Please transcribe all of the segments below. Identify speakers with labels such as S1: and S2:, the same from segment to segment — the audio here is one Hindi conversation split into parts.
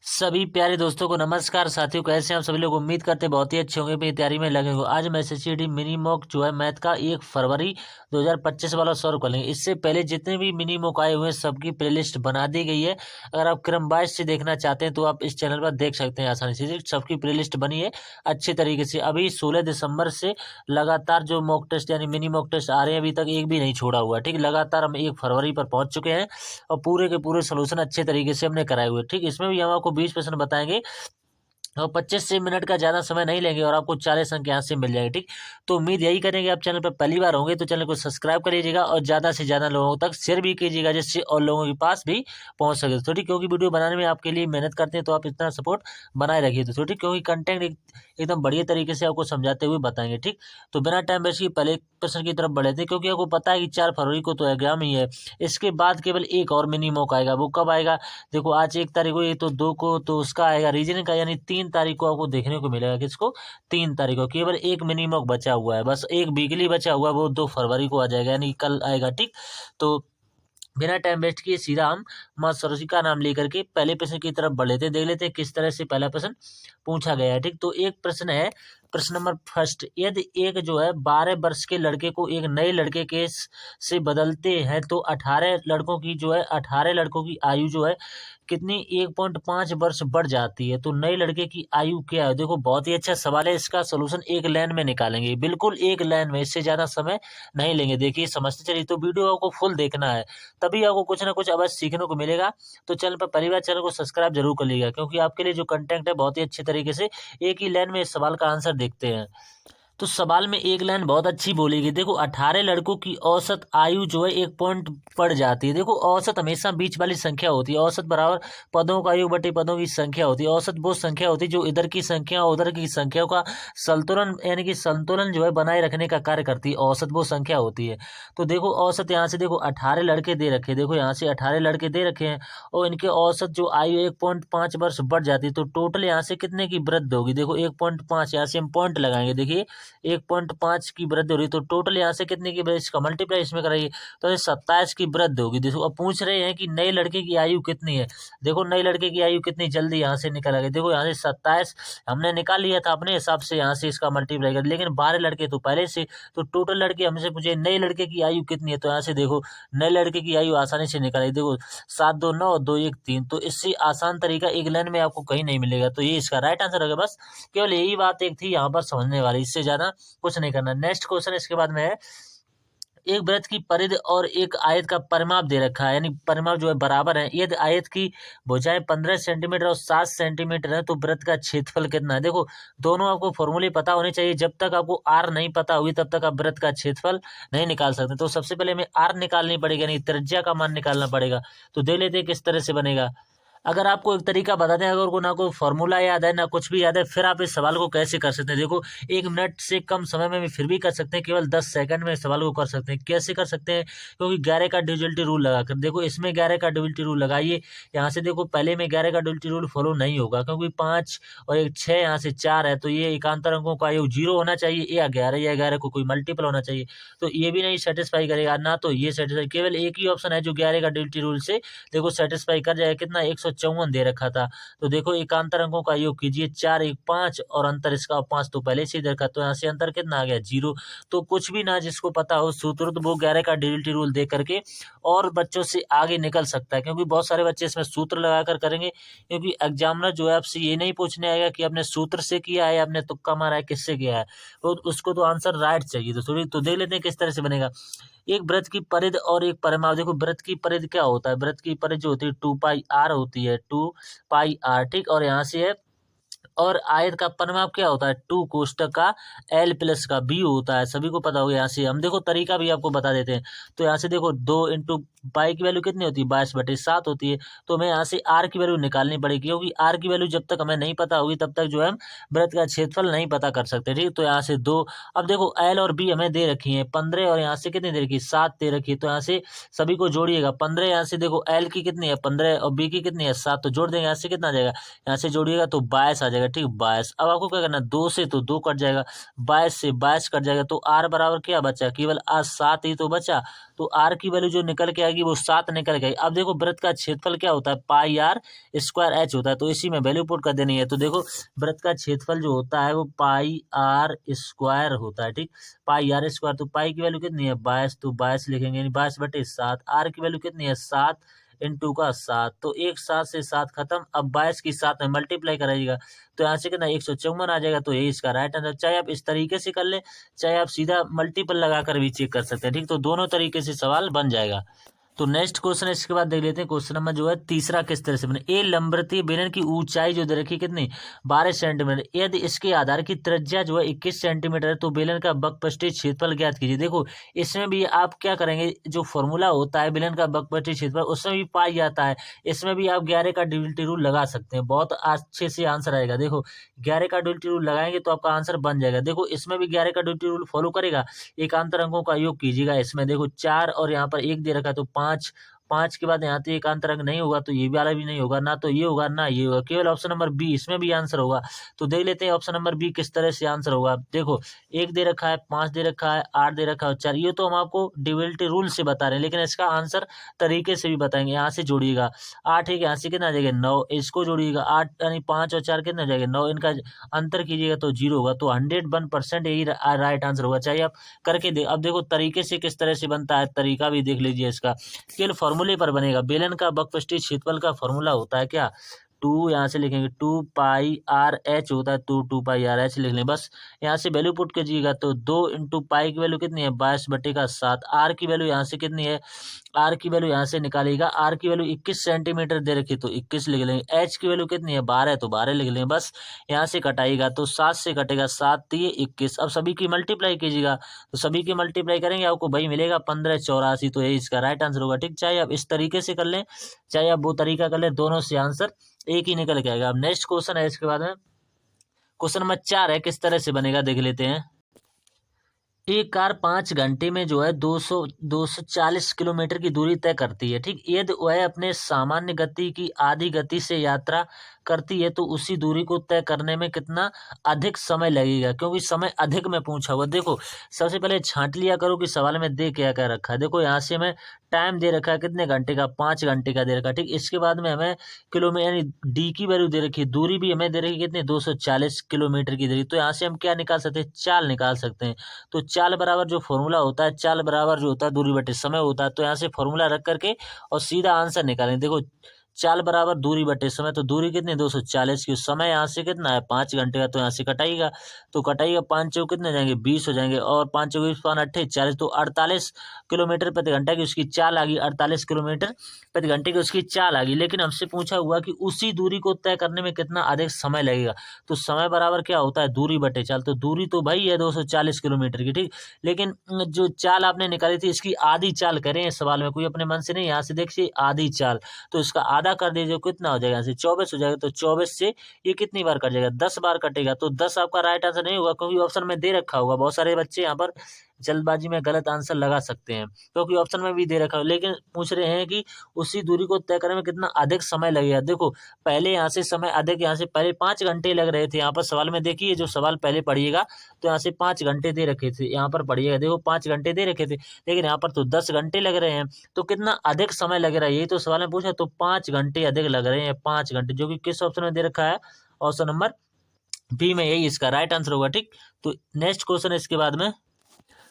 S1: सभी प्यारे दोस्तों को नमस्कार। साथियों, कैसे हैं आप सभी लोग? उम्मीद करते हैं बहुत ही अच्छे होंगे, अपनी तैयारी में लगे होंगे। आज हम एसएससीडी मिनी मॉक जो है मैथ का 1 फरवरी 2025 वाला सॉल्व कर लेंगे। इससे पहले जितने भी मिनी मॉक आए हुए हैं सबकी प्लेलिस्ट बना दी गई है। अगर आप क्रम वाइज से देखना चाहते हैं तो आप इस चैनल पर देख सकते हैं आसानी से। सबकी प्लेलिस्ट बनी है अच्छे तरीके से। अभी 16 दिसंबर से लगातार जो मॉक टेस्ट यानी मिनी मॉक टेस्ट आ रहे हैं, अभी तक एक भी नहीं छोड़ा हुआ है। ठीक, लगातार हम 1 फरवरी पर पहुंच चुके हैं और पूरे के पूरे सोल्यूशन अच्छे तरीके से हमने कराए हुए। ठीक, इसमें भी हम आपको 20% बताएंगे और 25 से मिनट का ज़्यादा समय नहीं लेंगे और आपको 40 अंक यहाँ से मिल जाएंगे। ठीक, तो उम्मीद यही करेंगे आप चैनल पर पहली बार होंगे तो चैनल को सब्सक्राइब कर लीजिएगा और ज़्यादा से ज़्यादा लोगों तक शेयर भी कीजिएगा, जिससे और लोगों के पास भी पहुँच सके। तो ठीक, क्योंकि वीडियो बनाने में आपके लिए मेहनत करते हैं तो आप इतना सपोर्ट बनाए रखिए। तो ठीक, क्योंकि कंटेंट एकदम बढ़िया तरीके से आपको समझाते हुए बताएंगे। ठीक, तो बिना टाइम वेस्ट किए पहले प्रश्न की तरफ बढ़े थे, क्योंकि आपको पता है कि 4 फरवरी को तो एग्जाम ही है। इसके बाद केवल एक और मिनी मॉक आएगा। वो कब आएगा? देखो, आज 1 तारीख को, ये तो 2 को तो उसका आएगा रीजनिंग का, यानी 3 तारीख को आपको देखने को मिलेगा। किसको? 3 तारीख को। केवल एक मिनी मॉक बचा हुआ है, बस एक वीकली बचा हुआ है, वो 2 फरवरी को आ जाएगा, यानी कल आएगा। ठीक, तो बिना टाइम वेस्ट किए सीधा हम माँ सरस्वती का नाम लेकर के पहले प्रश्न की तरफ बढ़ लेते हैं। देख लेते हैं किस तरह से पहला प्रश्न पूछा गया है। ठीक, तो एक प्रश्न है, प्रश्न नंबर फर्स्ट। यदि एक जो है 12 वर्ष के लड़के को एक नए लड़के के से बदलते हैं तो 18 लड़कों की आयु जो है कितनी 1.5 वर्ष बढ़ जाती है। तो नए लड़के की आयु क्या है? देखो, बहुत ही अच्छा सवाल है। इसका सोल्यूशन एक लाइन में निकालेंगे, बिल्कुल एक लाइन में, इससे ज्यादा समय नहीं लेंगे। देखिए, समझते चलिए। तो वीडियो आपको फुल देखना है, तभी आपको कुछ ना कुछ अवश्य सीखने को मिलेगा। तो चैनल पर पहली बार, चैनल को सब्सक्राइब जरूर कर लीजिएगा, क्योंकि आपके लिए जो कंटेंट है बहुत ही अच्छे तरीके से एक ही लाइन में इस सवाल का आंसर देखते हैं। तो सवाल में एक लाइन बहुत अच्छी बोलेगी। देखो, 18 लड़कों की औसत आयु जो है 1 पॉइंट बढ़ जाती है। देखो, औसत हमेशा बीच वाली संख्या होती है। औसत बराबर पदों का आयु बटे पदों की संख्या होती है। औसत वो संख्या होती है जो इधर की संख्या और उधर की संख्या का संतुलन, यानी कि संतुलन जो है बनाए रखने का कार्य करती है। औसत वो संख्या होती है। तो देखो, औसत यहाँ से देखो 18 लड़के दे रखे हैं। देखो, यहाँ से 18 लड़के दे रखे हैं और इनके औसत जो आयु 1.5 वर्ष बढ़ जाती है। तो टोटल यहाँ से कितने की वृद्धि होगी? देखो, 1.5, यहाँ से हम पॉइंट लगाएंगे। देखिए, 1.5 की वृद्धि हो रही है, तो टोटल यहाँ से कितने की वृद्धि? इसका मल्टीप्लाई इसमें कराइए तो 27 की वृद्धि होगी। देखो, अब पूछ रहे हैं कि नए लड़के की आयु कितनी है। देखो, नए लड़के की आयु कितनी, जल्दी यहाँ से निकाला गया। देखो, यहाँ से 27 हमने निकाल लिया था अपने हिसाब से, यहाँ से इसका मल्टीप्लाई कर, लेकिन 12 लड़के तो पहले से। तो टोटल लड़के हमसे पूछे नए लड़के की आयु कितनी है, तो यहाँ से देखो नए लड़के की आयु आसानी से निकाली। देखो, 7 2 9 2 1 3। तो इससे आसान तरीका एक लाइन में आपको कहीं नहीं मिलेगा। तो ये इसका राइट आंसर होगा। बस केवल यही बात एक थी यहाँ पर समझने वाली, इससे ज्यादा कुछ नहीं करना। नेक्स्ट क्वेश्चन इसके बाद में है, एक वृत्त की परिधि और एक आयत का परिमाप दे रखा है, यानी परिमाप जो है बराबर है। यदि आयत की भुजाएं 15 सेंटीमीटर और 7 सेंटीमीटर है तो वृत्त का क्षेत्रफल कितना है? देखो, दोनों आपको फॉर्मूले पता होने चाहिए। जब तक आपको आर नहीं पता होगी तब तक आप वृत्त का क्षेत्रफल नहीं निकाल सकते। तो सबसे पहले हमें आर निकालनी पड़ेगी, यानी त्रिज्या का मान निकालना पड़ेगा। तो देख लेते हैं किस तरह से बनेगा। अगर आपको एक तरीका बता दें, अगर को ना कोई फॉर्मूला याद है ना कुछ भी याद है, फिर आप इस सवाल को कैसे कर सकते हैं। देखो, 1 मिनट से कम समय में भी फिर भी कर सकते हैं, केवल 10 सेकंड में इस सवाल को कर सकते हैं। कैसे कर सकते हैं? क्योंकि 11 का डिविजिबिलिटी रूल लगाकर। देखो, इसमें 11 का डिविजिबिलिटी रूल लगाइए। यहाँ से देखो, पहले में 11 का डिविजिबिलिटी रूल फॉलो नहीं होगा, क्योंकि 5 और एक 6, यहाँ से 4 है, तो ये एकांतर अंकों का योग 0 होना चाहिए, या 11 को कोई मल्टीपल होना चाहिए। तो ये भी नहीं सेटिस्फाई करेगा, ना तो ये सेटिस्फाई। केवल एक ही ऑप्शन है जो 11 का डिविजिबिलिटी रूल से देखो सेटिस्फाई कर जाएगा। कितना? 154 दे रखा था। तो देखो, एकांतर अंकों का योग कीजिए, 4 1 5 और अंतर इसका 5 तो पहले से ही रखा, तो यहाँ से अंतर कितना आ गया? 0। तो कुछ भी ना जिसको पता हो सूत्र, तो वो 11 का डिविजिबिलिटी रूल दे करके और बच्चों से आगे निकल सकता है, क्योंकि बहुत सारे बच्चे इसमें सूत्र लगाकर करेंगे। क्योंकि एग्जामिनर जो है आपसे ये नहीं पूछने आएगा कि आपने सूत्र से किया है, आपने तुक्का मारा है, किससे किया है। तो उसको तो आंसर राइट चाहिए। तो थोड़ी तो देख लेते हैं किस तरह से बनेगा। एक वृत्त की परिधि और एक परिमाप। देखो, वृत्त की परिधि क्या होता है? वृत्त की परिधि जो होती है 2 पाई आर होती है, 2 पाई आर। ठीक, और यहाँ से है, और आयत का परिमाप क्या होता है? 2 कोष्टक का एल प्लस का बी होता है। सभी को पता होगा। यहाँ से हम देखो तरीका भी आपको बता देते हैं। तो यहाँ से देखो, 2 इंटू पाई की वैल्यू कितनी होती है? 22/7 होती है। तो हमें यहाँ से आर की वैल्यू निकालनी पड़ेगी, क्योंकि आर की वैल्यू जब तक हमें नहीं पता होगी तब तक जो है हम वृत्त का क्षेत्रफल नहीं पता कर सकते। ठीक, तो यहाँ से 2। अब देखो, एल और बी हमें दे रखी है 15, और यहाँ से कितनी दे रखी है? 7 दे रखी है। तो यहाँ से सभी को जोड़िएगा। 15 यहाँ से देखो, एल की कितनी है? 15 और बी की कितनी है? 7। तो जोड़ देंगे, यहाँ से कितना आ जाएगा? यहाँ से जोड़िएगा तो 22 आ जाएगा। जाएगा, ठीक 22। अब आपको क्या करना है, 2 से तो 2 कट जाएगा, 22 से 22 कट जाएगा, तो आर बराबर क्या बचा, केवल आज 7 ही तो बचा। तो आर की वैल्यू जो निकल के आएगी वो 7 निकल के आएगी। अब देखो वृत्त का क्षेत्रफल क्या होता है, पाई आर स्क्वायर एच होता है, तो इसी में वैल्यू पुट कर देनी है। तो देखो वृत्त का क्षेत्रफल जो होता है वो पाई आर स्क्वायर होता है, ठीक पाई आर स्क्वायर। तो पाई की वैल्यू कितनी है 22, तो 22 लिखेंगे, यानी 22/7। आर की वैल्यू कितनी है 7 इंटू का 7, तो एक 7 से 7 खत्म। अब 22 की 7 में मल्टीप्लाई कराइएगा, तो यहाँ से कितना 154 आ जाएगा। तो यही इसका राइट आंसर। चाहे आप इस तरीके से कर ले, चाहे आप सीधा मल्टीपल लगाकर भी चेक कर सकते हैं, ठीक तो दोनों तरीके से सवाल बन जाएगा। तो नेक्स्ट क्वेश्चन है, इसके बाद देख लेते हैं क्वेश्चन नंबर जो है तीसरा किस तरह से बने। ए लंबवृत्तीय बेलन की ऊंचाई जो दे रखी है कितनी 12 सेंटीमीटर, यदि इसके आधार की त्रिज्या जो है 21 सेंटीमीटर है, तो बेलन का बकपष्टीय क्षेत्रफल ज्ञात कीजिए। देखो इसमें भी आप क्या करेंगे, जो फॉर्मूला होता है बेलन का बकपष्टीय क्षेत्रफल उसमें भी पाई जाता है, इसमें भी आप 11 का ड्यूलिटी रूल लगा सकते हैं, बहुत अच्छे से आंसर आएगा। देखो 11 का ड्यूलिटी रूल लगाएंगे तो आपका आंसर बन जाएगा। देखो इसमें भी 11 का ड्यूलिटी रूल फॉलो करेगा, एकांतर अंकों का योग कीजिएगा। इसमें देखो 4 और यहाँ पर 1 दे रखा है, तो 5, 5 के बाद यहाँ तो एकांतर अंक नहीं होगा, तो ये वाला भी नहीं होगा, ना तो ये होगा ना ये होगा, केवल ऑप्शन नंबर बी इसमें भी आंसर होगा। तो देख लेते हैं ऑप्शन नंबर बी किस तरह से आंसर होगा। देखो 1 दे रखा है, 5 दे रखा है, 8 दे रखा है और 4, ये तो हम आपको डिविजिबिलिटी रूल से बता रहे हैं, लेकिन इसका आंसर तरीके से भी बताएंगे। यहाँ से जोड़िएगा 8 है, यहाँ से कितना आ जाएगा 9, इसको जोड़िएगा 8 यानी 5 और 4 कितना आ जाएगा 9, इनका अंतर कीजिएगा तो 0 होगा। तो 101% यही राइट आंसर होगा, चाहे आप करके दे। अब देखो तरीके से किस तरह से बनता है, तरीका भी देख लीजिए इसका, केवल फॉर्मूले पर बनेगा। बेलन का बकपष्टीय क्षेत्रफल का फॉर्मूला होता है क्या, 2 यहाँ से लिखेंगे 2 पाई आर एच होता है, तो 2 पाई आर एच लिख लें बस। यहाँ से वैल्यू पुट कीजिएगा, तो 2 इंटू पाई की वैल्यू कितनी है 22/7। आर की वैल्यू यहाँ से कितनी है, आर की वैल्यू यहाँ से निकालिएगा, आर की वैल्यू 21 सेंटीमीटर दे रखी, तो 21 लिख लेंगे। एच की वैल्यू कितनी है 12, तो 12 लिख लेंगे बस। यहाँ से कटाइएगा तो 7 से कटेगा, 7 3 21। अब सभी की मल्टीप्लाई कीजिएगा, तो सभी की मल्टीप्लाई करेंगे आपको वही मिलेगा 1584, तो यही इसका राइट आंसर होगा, ठीक। चाहे आप इस तरीके से कर लें, चाहे आप वो तरीका कर लें, दोनों से आंसर एक ही निकल के आएगा। अब नेक्स्ट क्वेश्चन है, इसके बाद में क्वेश्चन नंबर 4 है, किस तरह से बनेगा देख लेते हैं। एक कार 5 घंटे में जो है 240 किलोमीटर की दूरी तय करती है, ठीक। यदि वह अपने सामान्य गति की आधी गति से यात्रा करती है, तो उसी दूरी को तय करने में कितना अधिक समय लगेगा, क्योंकि समय अधिक में पूछा हुआ। देखो सबसे पहले छांट लिया करो कि सवाल में दे क्या क्या रखा है। देखो यहाँ से हमें टाइम दे रखा है कितने घंटे का, 5 घंटे का दे रखा है, ठीक। इसके बाद में हमें किलोमीटर यानी डी की वैल्यू दे रखी है, दूरी भी हमें दे रखी है कितनी 240 किलोमीटर की दूरी। तो यहाँ से हम क्या निकाल सकते हैं, चाल निकाल सकते हैं। तो चाल बराबर जो फॉर्मूला होता है, चाल बराबर जो होता है दूरी बटे समय होता है। तो यहाँ से फॉर्मूला रख करके और सीधा आंसर निकालें। देखो चाल बराबर दूरी बटे समय, तो दूरी कितनी 240 की, समय यहाँ से कितना है 5 घंटे का, तो यहाँ से कटाइएगा, तो कटाइएगा 5 चौक कितने जाएंगे 20 हो जाएंगे, और 5 चौक 20 5 8 40, तो 48 किलोमीटर प्रति घंटा की उसकी चाल आ गई, 48 किलोमीटर प्रति घंटे की उसकी चाल आ गई। लेकिन हमसे पूछा हुआ कि उसी दूरी को तय करने में कितना अधिक समय लगेगा, तो समय बराबर क्या होता है दूरी बटे चाल। तो दूरी तो भाई है 240 किलोमीटर की, ठीक। लेकिन जो चाल आपने निकाली थी इसकी आधी चाल करें इस सवाल में, कोई अपने मन से नहीं, यहाँ से देखिए आधी चाल, तो इसका आधा कर दीजिए, कितना हो जाएगा यहाँ से 24 हो जाएगा। तो 24 से ये कितनी बार कट जाएगा 10 बार कटेगा, तो 10 आपका राइट आंसर नहीं होगा, क्योंकि ऑप्शन में दे रखा होगा। बहुत सारे बच्चे यहाँ पर जल्दबाजी में गलत आंसर लगा सकते हैं, क्योंकि ऑप्शन में भी दे रखा है, लेकिन पूछ रहे हैं कि उसी दूरी को तय करने में कितना अधिक समय लगेगा। देखो पहले यहाँ से समय अधिक, यहाँ से पहले 5 घंटे लग रहे थे, यहाँ पर सवाल में देखिए जो सवाल पहले पढ़िएगा, तो यहाँ से 5 घंटे दे रखे थे, यहाँ पर पढ़िएगा देखो 5 घंटे दे रखे थे, लेकिन यहाँ पर तो 10 घंटे लग रहे हैं, तो कितना अधिक समय लग रहा है, यही तो सवाल में पूछा। तो 5 घंटे अधिक लग रहे हैं, 5 घंटे, जो कि किस ऑप्शन में दे रखा है, ऑप्शन नंबर बी में, यही इसका राइट आंसर होगा, ठीक। तो नेक्स्ट क्वेश्चन है इसके बाद में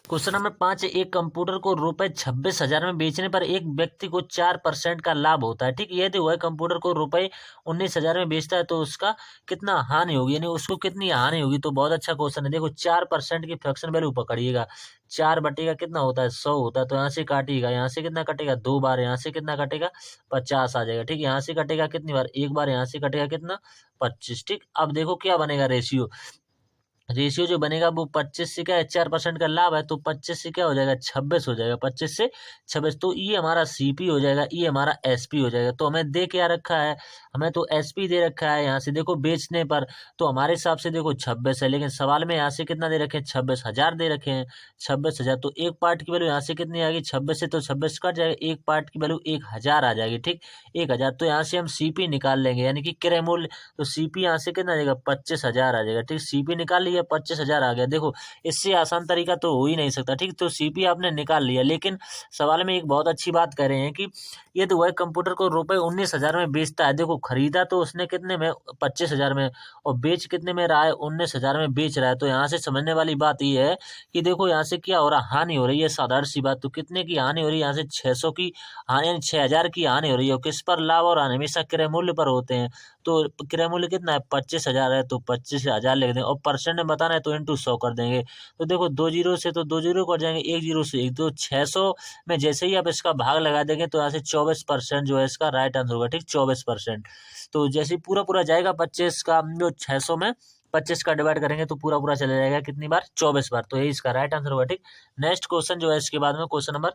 S1: क्वेश्चन नंबर 5 है, एक कंप्यूटर को रुपए 26,000 में बेचने पर एक व्यक्ति को 4% का लाभ होता है, ठीक। यदि वह कंप्यूटर को रुपए 19,000 में बेचता है, तो उसका कितना हानि होगी, यानी उसको कितनी हानि होगी। तो बहुत अच्छा क्वेश्चन है। देखो 4% की फ्रैक्शन वैल्यू पकड़िएगा, 4 बटेगा कितना होता है 100 होता है, तो यहाँ से काटिएगा, यहाँ से कितना कटेगा 2 बार, यहाँ से कितना कटेगा 50 आ जाएगा, ठीक। यहाँ से कटेगा कितनी बार, 1 बार, यहाँ से कटेगा कितना 25, ठीक। अब देखो क्या बनेगा रेशियो, रेशियो जो बनेगा वो 25 से क्या है, 4% का लाभ है तो 25 से क्या हो जाएगा, 26 हो जाएगा, 25 से 26। तो ये हमारा सीपी हो जाएगा, ये हमारा एसपी हो जाएगा। तो हमें दे क्या रखा है, हमें तो एसपी दे रखा है यहाँ से देखो बेचने पर, तो हमारे हिसाब से देखो 26 है, लेकिन सवाल में यहाँ से कितना दे रखे हैं, 26,000 दे रखे हैं, 26,000। तो एक पार्ट की वैल्यू यहाँ से कितनी आ गई, 26 से तो 26 कट जाएगा, एक पार्ट की वैल्यू 1,000 आ जाएगी, ठीक, 1,000। तो यहाँ से हम सीपी निकाल लेंगे यानी कि क्रय मूल्य। तो सीपी यहाँ से कितना आ जाएगा, 25,000 आ जाएगा, ठीक, सीपी निकाल लिया, 25,000 आ गया। देखो इससे आसान तरीका तो हो ही नहीं सकता, ठीक। तो सीपी आपने निकाल लिया, लेकिन सवाल में एक बहुत अच्छी बात कह रहे हैं कि ये तो वह कंप्यूटर को ₹19,000 में बेचता है। देखो खरीदा तो उसने कितने में, 25,000 में, और बेच कितने में रहा है, 19,000 में बेच रहा है। तो यहाँ से समझने वाली बात ये है कि देखो यहाँ से क्या हो रहा है, हानि हो रही है, साधारण सी बात। तो कितने की हानि हो रही है, यहाँ से 600 की हानि, यानी 6,000 की हानि हो रही है। और किस पर लाभ और हानि हमेशा क्रय मूल्य पर होते हैं। तो क्रय मूल्य कितना है, 25,000 है, तो 25,000 लिख देंगे, और परसेंट में बताना है तो इंटू 100 कर देंगे। तो देखो 2 जीरो से तो 2 जीरो कट जाएंगे, 1 जीरो से 1, तो 600 में जैसे ही आप इसका भाग लगा देंगे तो यहाँ से 24% जो है इसका राइट आंसर होगा, ठीक, 24%। तो जैसे ही पूरा पूरा जाएगा 25 का, जो 600 में 25 का डिवाइड करेंगे तो पूरा पूरा चला जाएगा कितनी बार, 24 बार। तो यही इसका राइट आंसर होगा, ठीक। नेक्स्ट क्वेश्चन जो है इसके बाद में क्वेश्चन नंबर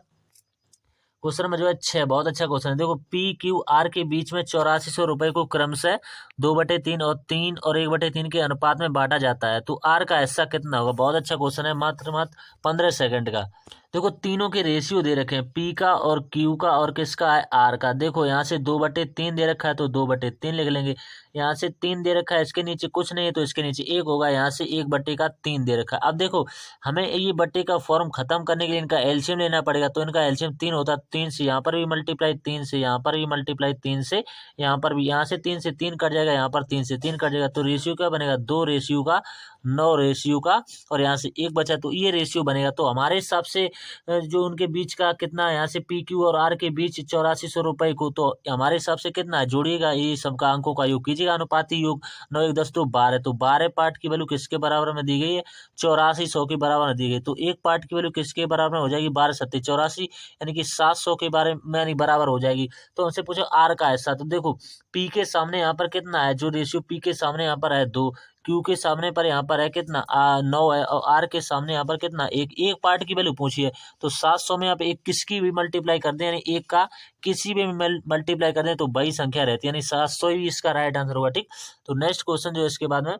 S1: जो है 6, बहुत अच्छा क्वेश्चन है। देखो पी क्यू आर के बीच में 8400 रुपए को क्रमशः 2/3 और 3 और 1/3 के अनुपात में बांटा जाता है, तो आर का हिस्सा कितना होगा। बहुत अच्छा क्वेश्चन है, मात्र 15 सेकंड का। देखो तीनों के रेशियो दे रखे हैं, पी का और क्यू का और किसका है, आर का। देखो यहाँ से 2/3 दे रखा है तो 2/3 लिख लेंगे। यहाँ से 3 दे रखा है, इसके नीचे कुछ नहीं है तो इसके नीचे 1 होगा। यहाँ से 1/3 दे रखा है। अब देखो हमें ये बट्टे का फॉर्म खत्म करने के लिए इनका एलसीएम लेना पड़ेगा। तो इनका एलसीएम 3 होता है, 3 से यहाँ पर भी मल्टीप्लाई, 3 से यहाँ पर भी मल्टीप्लाई, 3 से यहाँ पर भी, यहाँ से 3 से 3 कट जाएगा, यहाँ पर 3 से 3 कट जाएगा। तो रेशियो क्या बनेगा, 2 रेशियो का 9 रेशियो का, और यहाँ से 1 बचा तो ये रेशियो बनेगा। तो हमारे हिसाब से जो उनके बीच का कितना है, यहाँ से पी क्यू और आर के बीच 8400 रुपए को, तो हमारे हिसाब से कितना है, जोड़िएगा ये सबका अंकों का योग कीजिएगा, अनुपाती योग 9 1 10 तो 12। तो 12 पार्ट की वैल्यू किसके बराबर में दी गई है, 8400 के बराबर में दी गई। तो एक पार्ट की वैल्यू किसके बराबर में हो जाएगी, 12 सत्ते 84, यानी कि 700 के बारे में यानी बराबर हो जाएगी। तो हमसे पूछो आर का हिस्सा। तो देखो पी के सामने यहाँ पर कितना है, जो रेशियो पी के सामने यहाँ पर है 2, क्यू के सामने पर यहाँ पर है कितना 9 है, और आर के सामने यहाँ पर कितना, एक पार्ट की वैल्यू पूछी है। तो 700 में आप एक किसकी भी मल्टीप्लाई कर दें, यानी एक का किसी भी मल्टीप्लाई कर दें तो बड़ी संख्या रहती है, यानी 700 ही इसका राइट आंसर होगा, ठीक। तो नेक्स्ट क्वेश्चन जो है इसके बाद में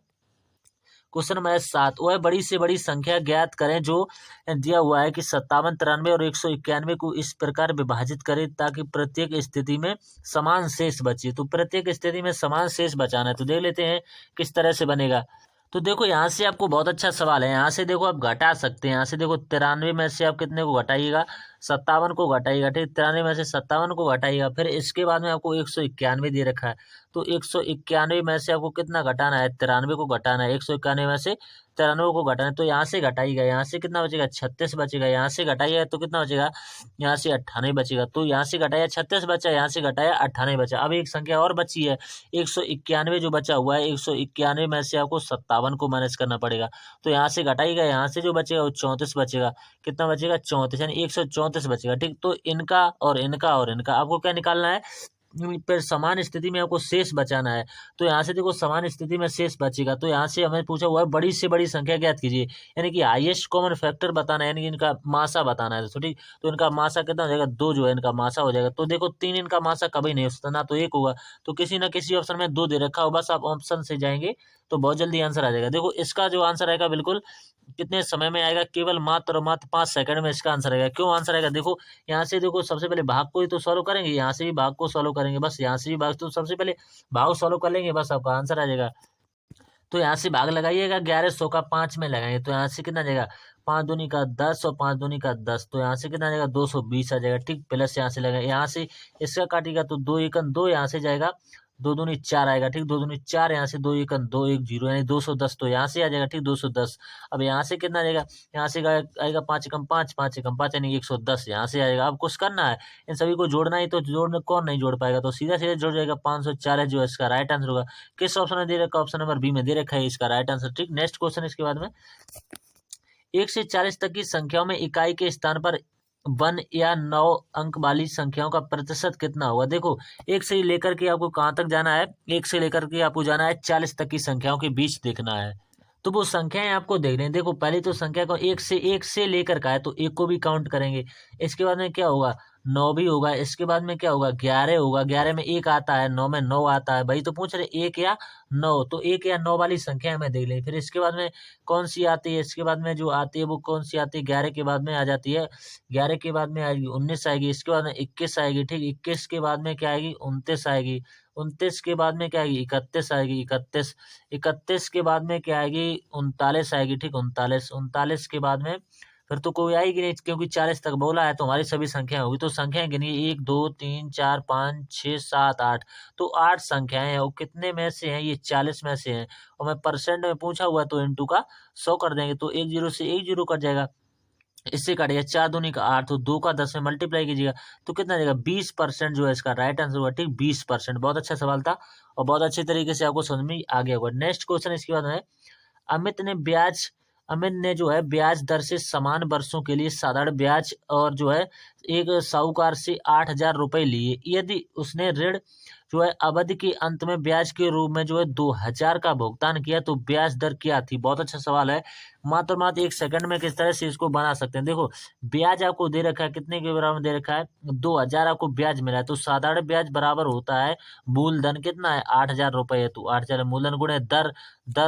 S1: क्वेश्चन नंबर 7, वह बड़ी से बड़ी संख्या ज्ञात करें जो दिया हुआ है कि 57, 93 और 191 को इस प्रकार विभाजित करें ताकि प्रत्येक स्थिति में समान शेष बचे। तो प्रत्येक स्थिति में समान शेष बचाना है, तो देख लेते हैं किस तरह से बनेगा। तो देखो यहाँ से आपको बहुत अच्छा सवाल है, यहाँ से देखो आप घटा सकते हैं। यहाँ से देखो 93 में से आप कितने को घटाइएगा, 57 को घटाइएगा, ठीक, 93 में से 57 को घटाइएगा। फिर इसके बाद में आपको 191 दे रखा है, तो 191 में से आपको कितना घटाना है, 93 को घटाना है, 191 में से 93 को घटाना है। तो यहाँ से घटाइएगा, यहाँ से कितना बचेगा, 36 बचेगा। यहाँ से घटाइएगा तो कितना बचेगा, यहाँ से 98 बचेगा। तो यहाँ से घटाया 36 बचा, यहाँ से घटाया 98 बचा। अब एक संख्या और बची है 191 जो बचा हुआ है, 191 में से आपको 57 को माइनस करना पड़ेगा। तो यहाँ से घटाइएगा, यहाँ से जो बचेगा वो 34 बचेगा। कितना बचेगा, 34, यानी 134 बचेगा, ठीक। तो इनका और इनका और इनका आपको क्या निकालना है, फिर समान स्थिति में आपको शेष बचाना है। तो यहाँ से देखो समान स्थिति में शेष बचेगा। तो यहाँ से हमें पूछा हुआ है बड़ी से बड़ी संख्या ज्ञात कीजिए, यानी कि हाईएस्ट कॉमन फैक्टर बताना है, यानी कि इनका मासा बताना है। तो ठीक, तो इनका मासा कितना हो जाएगा, 2 जो है इनका मासा हो जाएगा। तो देखो 3 इनका मासा कभी नहीं हो सकता, ना तो 1 होगा। तो किसी ना किसी ऑप्शन में 2 दे रखा हो, बस आप ऑप्शन से जाएंगे तो बहुत जल्दी आंसर आ जाएगा। देखो इसका जो आंसर आएगा बिल्कुल कितने समय में आएगा, केवल मात्र और मात्र 5 सेकंड में इसका आंसर आएगा। क्यों आंसर आएगा, देखो यहाँ से देखो सबसे पहले भाग को ही तो सॉल्व करेंगे, यहाँ से भी भाग को सॉल्व करेंगे, बस यहाँ से भी भाग, तो सबसे पहले भाग सॉल्व कर लेंगे, बस आपका आंसर आ जाएगा। तो यहाँ से भाग लगाइएगा, 1100 का 5 में लगाएंगे तो यहाँ से कितना आ जाएगा, 5 दूनी का 10 और 5 दूनी का 10, तो यहाँ से कितना आ जाएगा, 220 आ जाएगा, ठीक। प्लस यहाँ से लगाएंगे, यहाँ से इसका काटेगा तो 2 एकन 2 यहाँ से जाएगा, 2 दूनी 4 आएगा, ठीक। 2 दूनी 4, यहाँ से 2 एकन 2 1 0, यानी 210, तो यहाँ से आ जाएगा, ठीक, 210। अब यहाँ से कितना आ जाएगा, यहाँ से आएगा 5 एकम 5, 5 एकम 5, यानी 110 यहाँ से आएगा। अब कुछ करना है, इन सभी को जोड़ना ही, तो जोड़ने कौन नहीं जोड़ पाएगा, तो सीधा सीधा जोड़ जाएगा। 504 है जो इसका राइट आंसर होगा। किस ऑप्शन में दे रखा, ऑप्शन नंबर बी में दे रखा है इसका राइट आंसर, ठीक। नेक्स्ट क्वेश्चन इसके बाद में 1 से 40 तक की संख्याओं में इकाई के स्थान पर 1 या 9 अंक वाली संख्याओं का प्रतिशत कितना होगा। देखो 1 से लेकर के आपको कहाँ तक जाना है, 1 से लेकर के आपको जाना है 40 तक की संख्याओं के बीच देखना है। तो वो संख्याएं आपको देख रहे हैं। देखो पहले तो संख्या को एक से लेकर का है, तो एक को भी काउंट करेंगे। इसके बाद में क्या होगा, 9 भी होगा। इसके बाद में क्या होगा, 11 होगा। 11 में 1 आता है, 9 में 9 आता है। भाई तो पूछ रहे 1 या 9, तो 1 या 9 वाली संख्या हमें देख लें। फिर इसके बाद में कौन सी आती है, इसके बाद में जो आती है वो कौन सी आती है, 11 के बाद में आ जाती है। 11 के बाद में आएगी 19 आएगी। इसके बाद में 21 आएगी। ठीक, 21 के बाद में क्या आएगी, 29 आएगी। 29 के बाद में क्या आएगी, 31 आएगी। 31 के बाद में क्या आएगी, 39 आएगी। ठीक, 39 के बाद में फिर तो कोई आएगी नहीं, क्योंकि 40 तक बोला है तो हमारी सभी संख्या होगी। तो संख्याएं गिनिए, 1 2 3 4 5 6 7 8। तो 8 संख्याएं हैं। और कितने में से हैं, ये 40 में से हैं। और मैं परसेंट में पूछा हुआ तो इंटू का 100 कर देंगे, तो 1 0 से 1 0 कट जाएगा। इससे काटिएगा, 4 दूनी का 8, तो 2 का 10 में मल्टीप्लाई कीजिएगा तो कितना देगा, 20% जो है इसका राइट आंसर होगा। ठीक, 20%। बहुत अच्छा सवाल था और बहुत अच्छे तरीके से आपको समझ में आ गया होगा। नेक्स्ट क्वेश्चन इसके बाद है, अमित ने ब्याज अमित ने जो है ब्याज दर से समान वर्षों के लिए साधारण ब्याज और जो है एक साहूकार से 8,000 रुपए लिए। यदि उसने ऋण जो है अवधि के अंत में ब्याज के रूप में जो है 2,000 का भुगतान किया तो ब्याज दर क्या थी। बहुत अच्छा सवाल है। मात्र 1 सेकंड में किस तरह से इसको बना सकते हैं। देखो ब्याज आपको दे रखा है, कितने के बराबर दे रखा है, 2,000 आपको ब्याज मिला है। तो साधारण ब्याज बराबर होता है मूलधन, कितना है, 8,000 रुपए है। तो 8,000 मूलधन गुणे दर,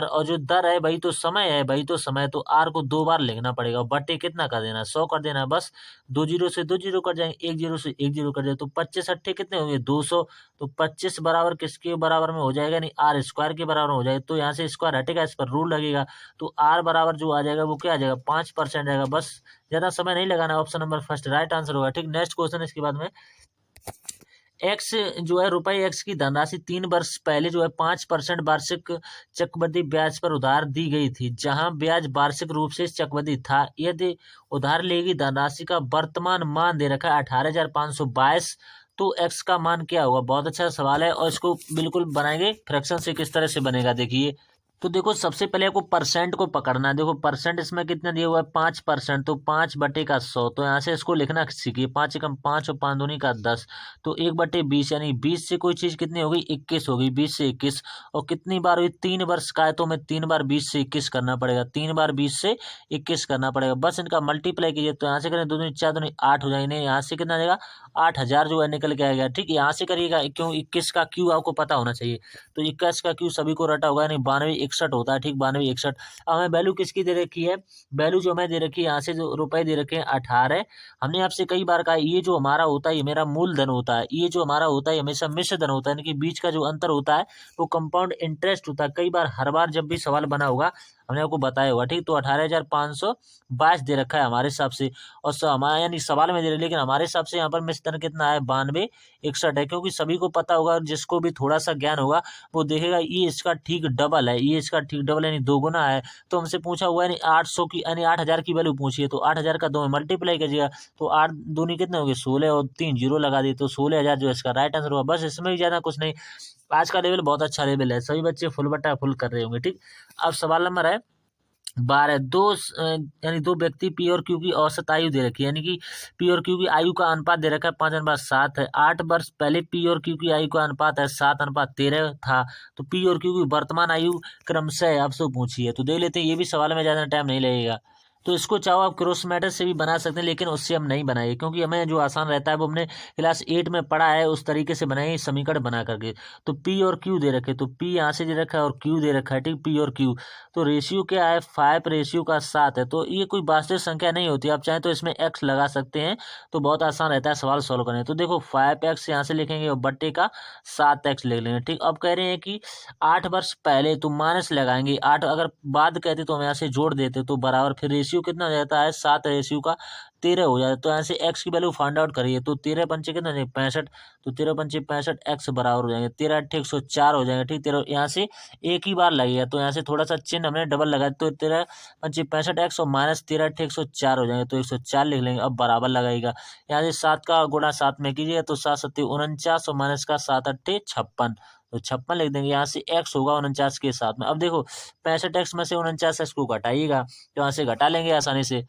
S1: और जो दर है भाई तो समय है, भाई तो समय, तो आर को 2 बार लिखना पड़ेगा और बटे कितना कर देना, 100 कर देना। बस 2 जीरो से 2 जीरो कट जाएंगे, 1 जीरो से 1 जीरो कट जाए, तो 25 अट्ठे कितने होंगे, 200। तो 25 बराबर किसके बराबर में हो जाएगा, नहीं आर स्क्वायर के बराबर हो जाएगा। तो यहाँ से स्क्वायर हटेगा, इस पर रूल लगेगा। तो आर बराबर जो आ जाएगा वो क्या आ जाएगा, 5% आएगा। बस ज्यादा समय नहीं लगाना, option number first right answer होगा। ठीक, नेक्स्ट क्वेश्चन इसके बाद में, एक्स जो है रुपए एक्स की धनराशि 3 वर्ष पहले जो है 5% वार्षिक चक्रवृद्धि ब्याज पर उधार दी गई थी, जहां ब्याज वार्षिक रूप से चक्रवृद्धि था। यदि उधार लेगी धनराशि का वर्तमान मान दे रखा है 18,522, तो एक्स का मान क्या होगा। बहुत अच्छा सवाल है और इसको बिल्कुल बनाएंगे फ्रैक्शन से, किस तरह से बनेगा देखिए। तो देखो सबसे पहले आपको परसेंट को पकड़ना है। देखो परसेंट इसमें कितना दिया हुआ है, 5%, तो 5/100। तो यहाँ से इसको लिखना सीखिए, 5 एकम 5 और 5 दूनी का 10, तो 1/20, यानी 20 से कोई चीज कितनी होगी, 21 होगी। 20 से 21, और कितनी बार हुई, 3 वर्ष का है तो हमें 3 बार 20 से 21 करना पड़ेगा, 3 बार 20 से 21 करना पड़ेगा। बस इनका मल्टीप्लाई कीजिए, तो यहाँ से करें 2 दूनी 4 दूनी 8 हो जाएंगे। यहाँ से कितना जाएगा, 8,000 जो है निकल के आएगा। ठीक, यहाँ से करिएगा, क्यों 21 का क्यू आपको पता होना चाहिए। तो 21 का क्यू सभी को रटा होगा, यानी 9261 होता है। ठीक, 9261। अब हमें वैल्यू किसकी दे रखी है, वैल्यू जो हमें दे रखी है, यहाँ से जो रुपए दे रखे हैं 18। हमने आपसे कई बार कहा ये जो हमारा होता है ये मेरा मूलधन होता है, ये जो हमारा होता है हमेशा मिश्र धन होता है, यानी कि बीच का जो अंतर होता है वो कंपाउंड इंटरेस्ट होता है। कई बार हर बार जब भी सवाल बना होगा हमने आपको बताया होगा। ठीक, तो 18,522 दे रखा है हमारे हिसाब से, और हमारा यानी सवाल में दे रहे, लेकिन हमारे हिसाब से यहाँ पर मिश्र धन कितना है, 9261 है। क्योंकि सभी को पता होगा, जिसको भी थोड़ा सा ज्ञान होगा वो देखेगा ये इसका ठीक डबल है, ये इसका ठीक डबल यानी 2 गुना है। तो हमसे पूछा हुआ है यानी 800 की, यानी 8,000 की वैल्यू पूछी है, तो 8,000 का 2 में मल्टीप्लाई कीजिएगा, तो 8 दूनी कितने हो गए, 16, और 3 जीरो लगा दिए, तो 16,000 जो है इसका राइट आंसर हुआ। बस इसमें भी ज्यादा कुछ नहीं। आज का लेवल बहुत अच्छा लेवल है, सभी बच्चे फुल बट्टा फुल कर रहे होंगे। ठीक, अब सवाल नंबर है 12। यानी दो व्यक्ति पी और क्यू की औसत आयु दे रखी है, यानी कि पी और क्यू की आयु का अनुपात दे रखा है 5:7 है। 8 वर्ष पहले पी और क्यू की आयु का अनुपात है 7:13 था। तो पी और क्यू की वर्तमान आयु क्रमशः आपसे पूछी है, तो देख लेते हैं। ये भी सवाल में ज्यादा टाइम नहीं लगेगा। तो इसको चाहो आप क्रॉस मैटर से भी बना सकते हैं, लेकिन उससे हम नहीं बनाएंगे, क्योंकि हमें जो आसान रहता है वो हमने क्लास 8 में पढ़ा है, उस तरीके से बनाए समीकरण बना करके। तो पी और क्यू दे रखे, तो पी यहाँ से दे रखा है और क्यू दे रखा है। ठीक, पी और क्यू, तो रेशियो क्या है, 5:7 है। तो ये कोई वास्तविक संख्या नहीं होती, आप चाहें तो इसमें एक्स लगा सकते हैं, तो बहुत आसान रहता है सवाल सॉल्व करने। तो देखो 5x यहाँ से लिखेंगे और बट्टे का 7x लिख लेंगे। ठीक, अब कह रहे हैं कि 8 वर्ष पहले, तो माइनस लगाएंगे, 8 अगर बाद कहते तो हम यहाँ से जोड़ देते, तो बराबर, फिर रेशियो कितना हो जाता है, 7 रेशियो का 13 हो जाता है। तो यहाँ से x की वैल्यू फाइंड आउट करिए, तो 13 पंचे कितना 65, तो 13 पंचे 65, x बराबर हो जाएंगे 13 8 104 हो जाएंगे। ठीक, 13 यहाँ से एक ही बार लगेगा, तो यहाँ से थोड़ा सा चिन्ह हमने डबल लगाया, तो 13 पंचे 65x और माइनस 13 8 104 हो जाएंगे, तो 104 लिख लेंगे। अब बराबर लगाएगा, यहाँ से 7 का गुणा 7 में कीजिएगा, तो 7 7 49 और माइनस का 7 8 56, तो 56 लिख देंगे। यहाँ से x होगा 49 के साथ में। अब देखो 65x में से 49x को घटाइएगा, तो यहाँ से घटा लेंगे आसानी से।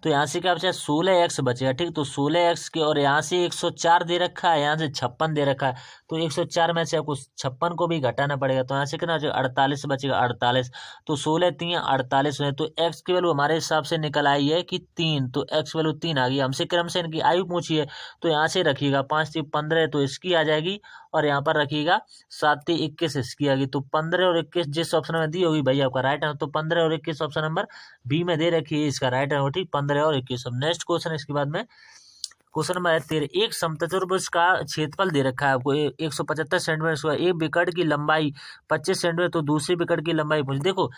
S1: तो यहाँ से क्या बचा 16x बचेगा, ठीक। तो 16x के और यहाँ से 104 दे रखा है, यहाँ से 56 दे रखा है, तो 104 में से आपको 56 को भी घटाना पड़ेगा, तो यहाँ से कितना बचेगा 48 बचेगा, 48। तो 16 3 48 है, तो x की वैल्यू हमारे हिसाब से निकल आई है कि 3, तो x वैल्यू 3 आ गई। हमसे क्रम से इनकी आयु पूछी है, तो यहाँ से रखिएगा 5 3 15, तो इसकी आ जाएगी, और यहाँ पर रखिएगा 7 3 21 इसकी आ गई। तो 15 और 21 जिस ऑप्शन में दी होगी भाई आपका राइट आंसर, तो 15 और 21 ऑप्शन नंबर बी में दे रखी है इसका राइट आंसर, ठीक 15 और 21। अब नेक्स्ट क्वेश्चन इसके बाद में क्वेश्चन नंबर है 13। एक समचतुर्भुज का क्षेत्रफल दे रखा है आपको 175 सेंटीमीटर, एक विकर्ण की लंबाई 25 सेंटीमीटर, तो दूसरी विकर्ण की लंबाई पूछ। देखो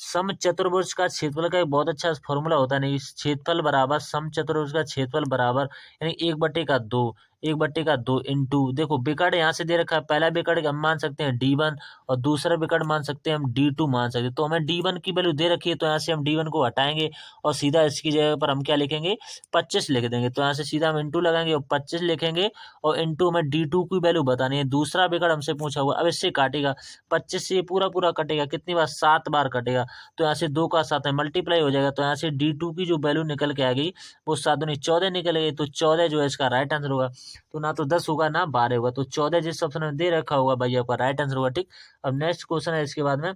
S1: समचतुर्भुज का क्षेत्रफल का एक बहुत अच्छा फॉर्मूला होता है, नहीं क्षेत्रफल बराबर समचतुर्भुज का क्षेत्रफल बराबर यानी 1/2, 1/2 इंटू, देखो विकर्ण यहाँ से दे रखा है, पहला विकर्ण हम मान सकते हैं D1 और दूसरा विकर्ण मान सकते हैं हम D2 मान सकते हैं। तो हमें D1 की वैल्यू दे रखी है, तो यहाँ से हम D1 को हटाएंगे और सीधा इसकी जगह पर हम क्या लिखेंगे 25 लिख देंगे। तो यहाँ से सीधा हम इंटू लगाएंगे और 25 लिखेंगे, और इंटू में D2 की वैल्यू बतानी है। दूसरा विकर्ण हमसे पूछा हुआ, अब इससे काटेगा 25 से, ये पूरा पूरा कटेगा, कितनी बार 7 बार कटेगा, तो यहाँ से 2 का 7 है मल्टीप्लाई हो जाएगा, तो यहाँ से D2 की जो वैल्यू निकल के आ गई वो 7 दूनी 14 निकल गई। तो 14 जो है इसका राइट आंसर होगा। तो ना तो 10 होगा ना 12 होगा, तो 14 जिस ऑप्शन में दे रखा होगा भाई आपका राइट आंसर होगा, ठीक। अब नेक्स्ट क्वेश्चन है इसके बाद में,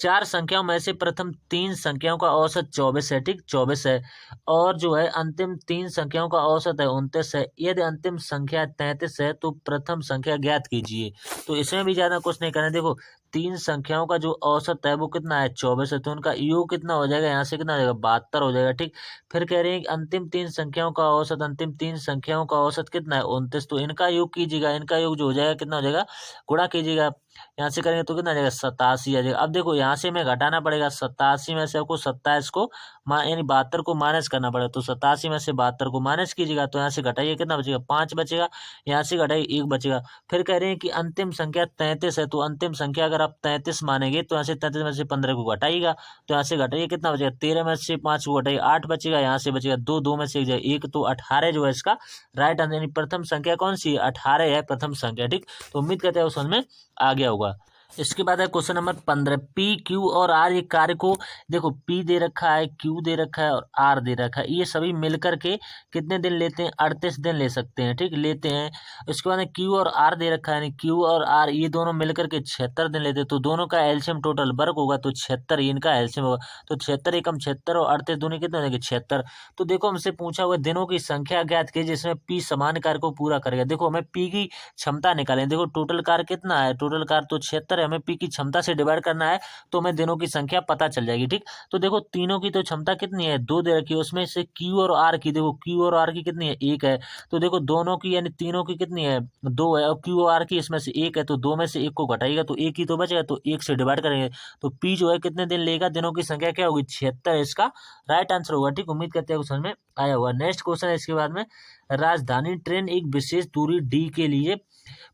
S1: चार संख्याओं में से प्रथम 3 संख्याओं का औसत 24 है, ठीक 24 है, और जो है अंतिम 3 संख्याओं का औसत है 29 है। यदि अंतिम संख्या 33 है तो प्रथम संख्या ज्ञात कीजिए। तो इसमें भी ज्यादा कुछ नहीं करना है। देखो 3 संख्याओं का जो औसत है वो कितना है 24 है, तो उनका योग कितना हो जाएगा, यहाँ से कितना हो जाएगा 72 हो जाएगा, ठीक। फिर कह रहे हैं कि अंतिम 3 संख्याओं का औसत, अंतिम 3 संख्याओं का औसत कितना है 29, तो इनका योग कीजिएगा, इनका योग जो हो जाएगा कितना हो जाएगा गुणा कीजिएगा, यहाँ से करेंगे तो कितना आ जाएगा 87 आ जाएगा। अब देखो यहाँ से हमें घटाना पड़ेगा, 87 में से आपको 27 को यानी 72 को माइनस करना पड़ेगा, तो 87 में से 72 को माइनस कीजिएगा, तो यहाँ से घटाइए कितना बचेगा 5 बचेगा, यहाँ से घटाइए 1 बचेगा। फिर कह रहे हैं कि अंतिम संख्या 33 है, तो अंतिम संख्या अगर आप 33 मानेंगे तो यहाँ से 33 में से 15 को घटाइएगा, तो यहाँ से घटाइए कितना बचेगा 13 में से 5 को घटाइए 8 बचेगा, यहाँ से बचेगा 2, 2 में से 1 जाएगा 1, तो 18 जो है इसका राइट आंसर, यानी प्रथम संख्या कौन सी है 18 है प्रथम संख्या, ठीक। तो उम्मीद करते हैं समझ में आ गया होगा। इसके बाद है क्वेश्चन नंबर 15। पी क्यू और आर एक कार्य को, देखो पी दे रखा है, क्यू दे रखा है और आर दे रखा है, ये सभी मिलकर के कितने दिन लेते हैं 38 दिन ले सकते हैं, ठीक लेते हैं। इसके बाद क्यू और आर दे रखा है, क्यू और आर ये दोनों मिलकर के 76 दिन लेते हैं, तो दोनों का एलसीएम टोटल वर्ग होगा, तो 76 इनका एलसीएम होगा, तो 76 एकम 76 और 38 दोनों कितने हो जाएंगे 76। तो देखो हमसे पूछा हुआ दिनों की संख्या ज्ञात कीजिए जिसमें पी समान कार्य को पूरा करेगा। देखो हमें पी की क्षमता निकालें, देखो टोटल कार्य कितना है, टोटल कार्य तो 76 है, हमें पी की क्षमता से डिवाइड करना है तो हमें दिनों की संख्या पता चल जाएगी, ठीक। तो देखो तीनों की तो क्षमता कितनी है 2 दे रखी है, उसमें से क्यू और आर की, देखो क्यू और आर की कितनी है 1 है, तो देखो दोनों की यानी तीनों की कितनी है 2 है, और क्यू और आर की इसमें से 1 है, तो 2 में से 1 को घटाइएगा तो 1 ही तो बचेगा, तो 1 से डिवाइड करेंगे, तो पी जो है कितने दिन लेगा, दिनों की संख्या क्या होगी 76, इसका राइट आंसर होगा, ठीक। उम्मीद करते हैं समझ में आया होगा। नेक्स्ट क्वेश्चन है इसके बाद में, राजधानी ट्रेन एक विशेष दूरी डी के लिए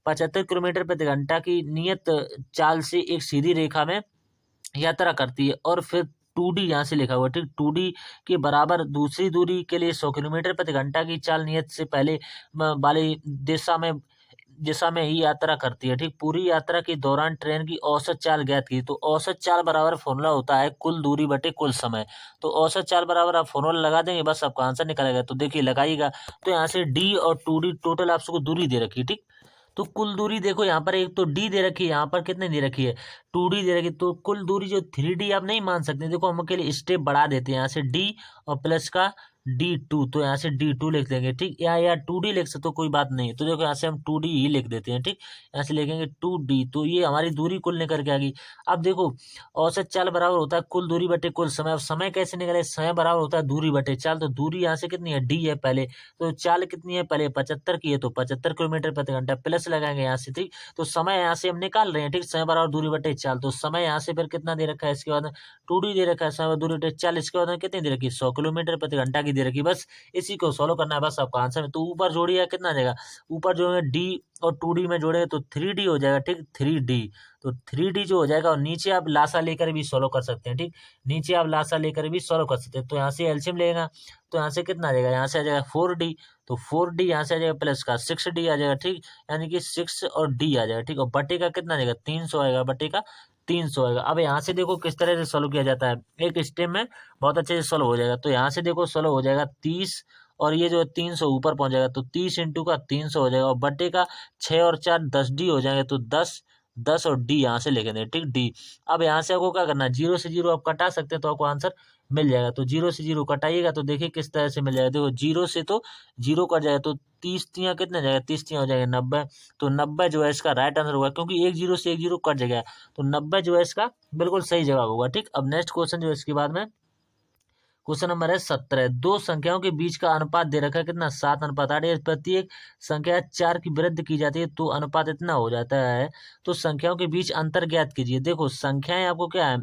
S1: 75 किलोमीटर प्रति घंटा की नियत चाल से एक सीधी रेखा में यात्रा करती है, और फिर 2D यहाँ से लिखा हुआ, ठीक 2D के बराबर दूसरी दूरी के लिए 100 किलोमीटर प्रति घंटा की चाल नियत से पहले वाली दिशा में ही यात्रा करती है, ठीक। पूरी यात्रा के दौरान ट्रेन की औसत चाल ज्ञात की, तो औसत चाल बराबर फॉर्मूला होता है कुल दूरी बटे कुल समय, तो औसत चाल बराबर आप फॉर्मूला लगा देंगे बस आपका आंसर निकलेगा। तो देखिए लगाइएगा, तो यहाँ से डी और 2D टोटल आपको दूरी दे रखी है, ठीक। तो कुल दूरी देखो यहाँ पर एक तो डी दे रखी है, यहाँ पर कितने दे रखी है 2D दे रखी है, तो कुल दूरी जो 3D आप नहीं मान सकते, देखो हम के लिए स्टेप बढ़ा देते हैं, यहाँ से डी और प्लस का D2, तो यहाँ से D2 लिख देंगे, ठीक। या 2D लिख सकते तो कोई बात नहीं है, तो देखो यहाँ से हम 2D ही लिख देते हैं, ठीक। यहाँ से लिखेंगे 2D, तो ये हमारी दूरी कुल निकल के आ गई। अब देखो औसत चाल बराबर होता है कुल दूरी बटे कुल समय, अब समय कैसे निकले, समय बराबर होता है दूरी बटे चाल, तो दूरी यहाँ से कितनी है D है पहले, तो चाल कितनी है पहले 75 की है, तो 75 किलोमीटर प्रति घंटा प्लस लगाएंगे यहाँ से, ठीक। तो समय यहाँ से हम निकाल रहे हैं, ठीक, समय बराबर दूरी बटे चाल, तो समय यहाँ से फिर कितना दे रखा है, इसके बाद 2D दे रखा है, समय दूरी बटे चाल, इसके बाद कितनी दे रखी है 100 किलोमीटर प्रति घंटा की दे रखी, बस इसी को सॉल्व करना है बस आपका आंसर में। तो ऊपर जोड़िए कितना आ जाएगा, ऊपर जोड़ेंगे डी और 2D में जोड़ेंगे तो 3D हो जाएगा, ठीक 3D, तो 3D जो हो जाएगा, और नीचे आप लासा लेकर भी सॉल्व कर सकते हैं, ठीक, नीचे आप लासा लेकर भी सॉल्व कर सकते हैं। तो यहाँ से एलसीएम लेगा तो यहाँ से कितना आ जाएगा, यहाँ से आ जाएगा 4D, तो 4D यहाँ से आ जाएगा प्लस का 6D आ जाएगा, ठीक, यानी कि 6 और D आ जाएगा, ठीक, और बटे का कितना आ जाएगा 300 आएगा, बटे का 300 आएगा। अब यहाँ से देखो किस तरह से सोल्व किया जाता है, एक स्टेप में बहुत अच्छे से सोल्व हो जाएगा। तो यहाँ से देखो सोल्व हो जाएगा 30 और ये जो है 300 ऊपर पहुंच जाएगा, तो 30 इंटू का 300 हो जाएगा और बट्टे का 6 और 4 10 डी हो जाएंगे, तो 10 10 और डी यहाँ से लिखेंगे, ठीक डी। अब यहाँ से आपको क्या करना है, जीरो से जीरो आप कटा सकते हैं तो आपको आंसर मिल जाएगा। तो जीरो से जीरो कटाइएगा तो देखिए किस तरह से मिल जाएगा। देखो जीरो से तो जीरो कट जाएगा, तो 30 कितने जाएगा, 30 हो जाएगा 90। तो 90 जो है इसका राइट आंसर होगा, क्योंकि एक जीरो से एक जीरो कट जाएगा, तो 90 जो है इसका बिल्कुल सही जवाब होगा, ठीक। अब नेक्स्ट क्वेश्चन जो है इसके बाद में क्वेश्चन नंबर है 17। दो संख्याओं के बीच का अनुपात दे रखा है कितना, 7:8। प्रत्येक संख्या 4 की वृद्धि की जाती है तो अनुपात इतना हो जाता है। तो संख्याओं के बीच अंतर ज्ञात कीजिए। देखो संख्याएं आपको क्या है,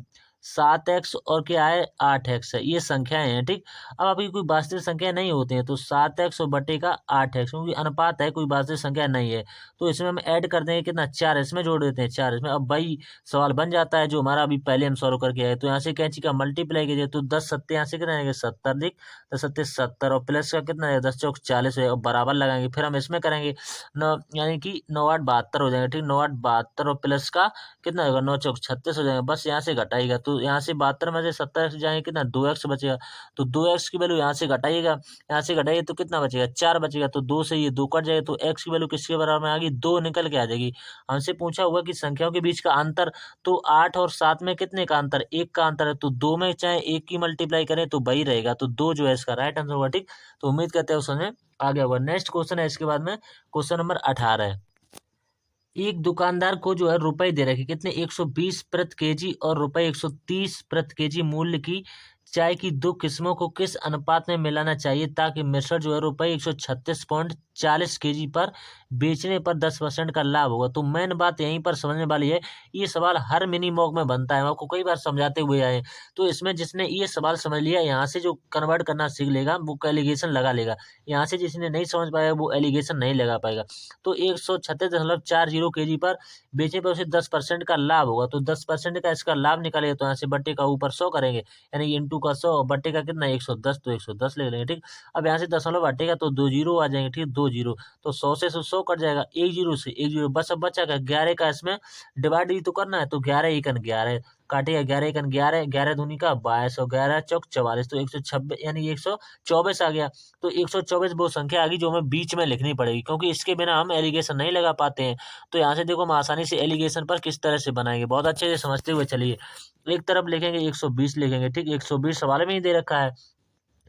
S1: 7x और क्या है 8x है, ये संख्याएं हैं, ठीक। अब आपकी कोई वास्तविक संख्या नहीं होती है तो 7x और बटे का 8x, क्योंकि अनुपात है, कोई वास्तविक संख्या नहीं है। तो इसमें हम ऐड कर देंगे कितना, 4 इसमें जोड़ देते हैं, 4 इसमें। अब वही सवाल बन जाता है जो हमारा अभी पहले हम सॉल्व करके आए। तो यहाँ से कैंची का मल्टीप्लाई कीजिए, तो 10 सत्ते यहाँ से कितना आएगा 70, दिख 10 सत्ते 70 और प्लस का कितना है 10 चौक 40 है, और बराबर लगाएंगे। फिर हम इसमें करेंगे 9, यानी कि 9 8 72 हो जाएंगे, ठीक। 9 8 72 और प्लस का कितना होगा 9 चौक 36 हो जाएगा। बस यहाँ से घटाइएगा, तो यहाँ से 72 में से 70 जाएंगे कितना 2x बचेगा, तो 2x की वैल्यू यहाँ से घटाइएगा, यहाँ से घटाइए तो कितना बचेगा 4 बचेगा, तो 2 से ये 2 कट जाएगा, तो x की वैल्यू किसके बराबर में आ गई 2 निकल के आ जाएगी। हमसे पूछा हुआ कि संख्याओं के बीच का अंतर, तो 8 और 7 में कितने का अंतर, 1 का अंतर है, तो 2 में चाहे 1 की मल्टीप्लाई करें तो वही रहेगा, तो 2 जो है इसका राइट आंसर होगा, ठीक। तो उम्मीद करते हैं उसमें आ गया होगा। नेक्स्ट क्वेश्चन है इसके बाद में क्वेश्चन नंबर 18 है। एक दुकानदार को जो है रुपए दे रखे कितने, 120 प्रति केजी और रुपए 130 प्रति केजी मूल्य की चाय की दो किस्मों को किस अनुपात में मिलाना चाहिए ताकि मिश्रण जो है रुपए 136.40 केजी पर बेचने पर 10% का लाभ होगा। तो मेन बात यहीं पर समझने वाली है, ये सवाल हर मिनी मॉक में बनता है, हम आपको कई बार समझाते हुए आए। तो इसमें जिसने ये सवाल समझ लिया, यहाँ से जो कन्वर्ट करना सीख लेगा वो एलिगेशन लगा लेगा, यहाँ से जिसने नहीं समझ पाएगा वो एलिगेशन नहीं लगा पाएगा। तो 136.40 केजी पर बेचने पर उसे 10% का लाभ होगा, तो 10% का इसका लाभ निकालेगा, तो यहाँ से बट्टे का ऊपर 100 करेंगे, यानी इंटू का 100 बट्टे का कितना 110, तो 110 ले लेंगे, ठीक। अब यहाँ से दशमलव हटेगा तो 2 जीरो आ जाएंगे, ठीक, 2 जीरो, तो 100 से 100 कट जाएगा, 1 जीरो से 1 जीरो, बस अब बचा का 11 का, इसमें डिवाइड भी तो करना है, तो 11 एकन 11 काटेगा, 11 एकन 11, 11 दूनी का 22 और 11 चौक 44, तो 126 यानी 124 आ गया। तो 124 वो संख्या आ गई जो हमें बीच में लिखनी पड़ेगी, क्योंकि इसके बिना हम एलिगेशन नहीं लगा पाते हैं। तो यहाँ से देखो हम आसानी से एलिगेशन पर किस तरह से बनाएंगे, बहुत अच्छे से समझते हुए चलिए। एक तरफ लिखेंगे 120 लिखेंगे, ठीक, 120 सवाल में ही दे रखा है,